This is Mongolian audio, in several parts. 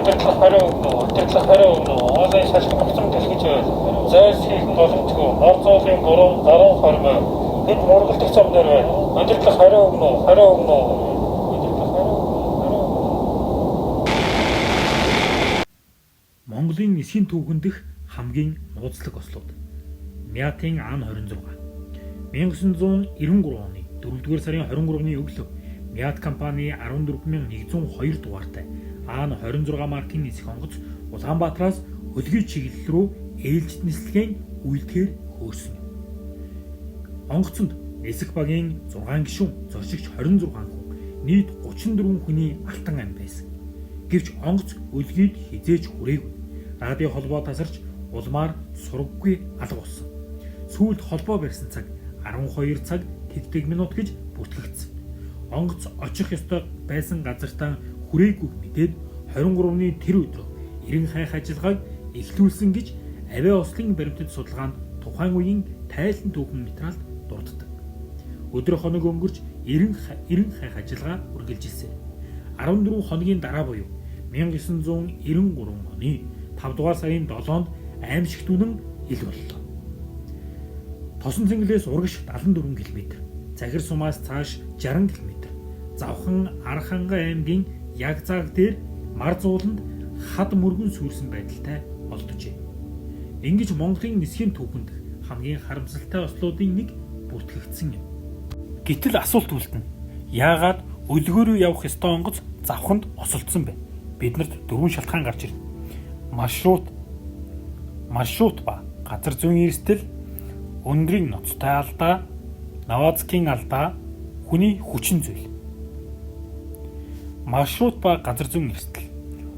удирдлага хариу өгнө. Уулын шашин огцом дэлгэж байв. Зайлс хийх боломжгүй. Мор зоолын буруу даруй хормой. Бид мургалдах замдаар байна. Удирдлага хариу өгнө. Монголын нисхийн түүхэн дэх хамгийн нууцлаг ослууд. Мятын Ан 26. 1993 оны 4-р сарын 23-ны өглөө Мят компани 14102 дугаартай Ан 26 маркийн нисэх онгоц Улаанбаатараас Хөлгийн чиглэл рүү ээлжид нислэгийн үйлдэхээр хөөсөн юм. Онгоцонд нисэх багийн 6 гишүүн, зочигч 26 хүн, нийт 34 хүний алтан ам байсан. Гэвч онгоц өлгийд хизээж хүрээгүй. Радио холбоо тасарч улмаар сураггүй алга болсон. Сүүлд холбоо барьсан цаг 12 цаг 50 минут гэж бүртгэгдсэн. Онгоц очих ёстой байсан газартаа хүрээгүй мэдээд 23-ны тэр өдрөө эрен хайх ажиллагааг эхлүүлсэн гэж авиа ослын баримтад судалгаанд тухайн үеийн тайлан түүхэн материалд дурддаг. Өдөр хоног өнгөрч эрен хайх ажиллагаа үргэлжилсэн. 14 хоногийн дараа буюу 1993 оны 5 дугаар сарын 7-нд аимшигт үнэн ил боллоо. Тосон цэнгэлээс урагш 74 км, Захир сумаас цааш 60 км, Завхан Архангай аймгийн Ягзааг дээр мар зууланд хад мөргөн сүрсэн байдалтай олджээ. Ингэж Монголын нисхийн түүхэнд хамгийн харамсалтай ослуудын нэг бүртгэгдсэн юм. Гэтэл асуулт үлдэнэ. Яагаад өлгөөрөө явах ёстой онгоц Завханд осолдсон бэ? Биднэрт дөрвөн шалтгаан гарч ирнэ. Маршрут ба газар зүйн эрсдэл, өндрийн ноцтой алдаа, Новацкийн алдаа, хүний хүчин зүйл. Маршрут ба газар зүйн эрсдэл.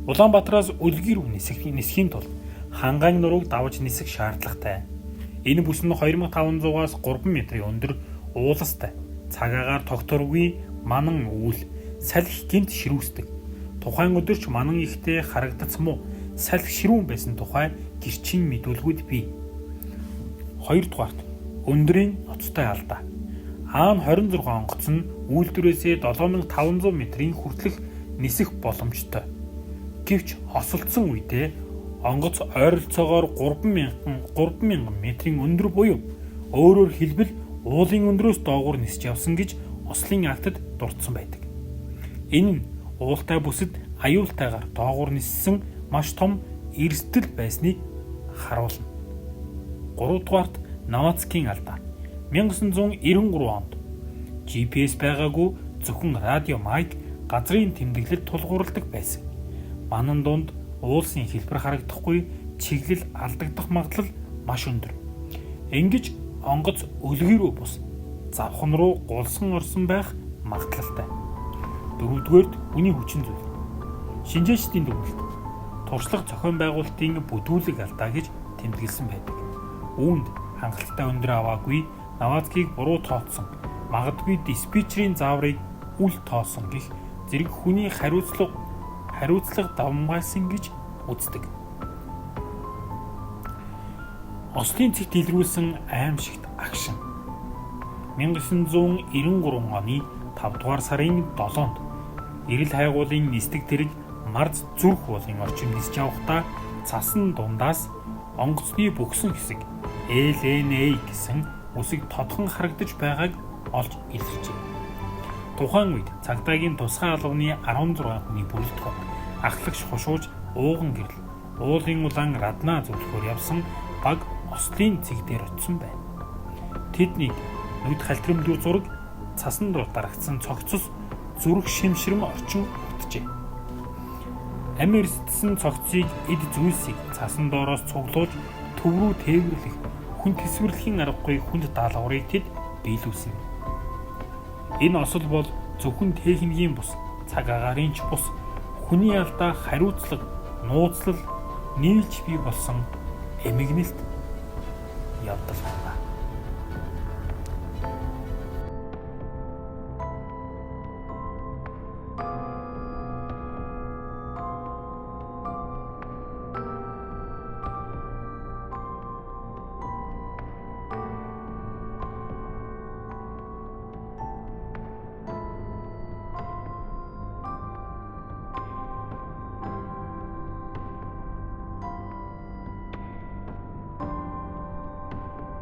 Улаанбаатараас Өлгий рүү нисхийн тулд хангаан нурууг давж нисэх шаардлагатай. Энэ бүс нь 2500-аас 3 метрийн өндөр ууластай. Цагаагаар тогтворгүй манан үүл, салхи гинт ширүүсдэг. Тухайн өдөрч манан ихтэй харагдсан муу салхи ширүүн байсан тухай гэрчин мэдүүлгүүд бий. 2 дугаарт өндрийн ноцтой алдаа. Ан 26 онгоц нь үйлдвэрээсээ 7500 метрийн хүртэлх нисэх боломжтой. Гэвч осолдсон үедээ онгоц ойролцоогоор 3000 метрийн өндөр буюу өөрөөр хэлбэл уулын өндрөөс доогуур нисж явсан гэж ослын актад дурдсан байдаг. Энэ нь уултай бүсэд аюултайгаар доогуур ниссэн маш том эрсдэл байсныг харуулна. 3 дугаарт Новацкийн алдаа. 1993 онд GPS байгаагүй зөвхөн радио майк газрын тэмдэглэлд тулгуурладаг байсан. Манан дунд уулсын хэлбэр харагдахгүй, чиглэл алдагдах магадлал маш өндөр. Ингэж онгоц өлгий рүү бус Завхан руу гулсан орсон байх магадлалтай. 4-р хүний хүчин зүйл. Шинжээчдийн дүгнэлт туршлага зохион байгуулалтын бүдүүлэг алдаа гэж тэмдэглэсэн байдаг. Үүнд хангалттай өндөр аваагүй, Новацкийг буруу тооцсон, магадгүй диспетчерийн зааврыг үл тоосон гэх зэрэг хүний хариуцлага давмгайлсан гэж үздэг. Ослын цэгт илрүүлсэн аимшигт агшин. 1993 оны 5 дугаар сарын 7-нд эрэл хайгуулын нисдэг тэрэг Марз зүрх уулын орчим нисж явахдаа цасан дундаас онгоцны бөксөн хэсэг LNA гэсэн үсэг тодхон харагдаж байгааг олж илэрчээ. Тухайн үед цагдаагийн тусгай албаны 16 хүний бүрэлдэхүүн ахлагч хушууж ууган гэрэл уулын улаан раднаа зөвлөхөөр явсан баг ослын цэг дээр очсон байна. Тэдний нүд халтрэмдүү зураг цасан дор дарагдсан цогцос зүрх шимшрэм орчин өгдөжээ. Амир эрсдсэн цогцыг эд зүйлсийг цасан доороос цуглуулж төв рүү тээвэрлэх хүн тэсвэрлэхийн аргагүй хүнд даалгаврыг тэд биелүүлсэн. Энэ осол бол зөвхөн техникийн бус, цаг агаарын ч бус, хүний алдаа хариуцлага, нууцлал нийлж бий болсон эмгэнэлт явдал.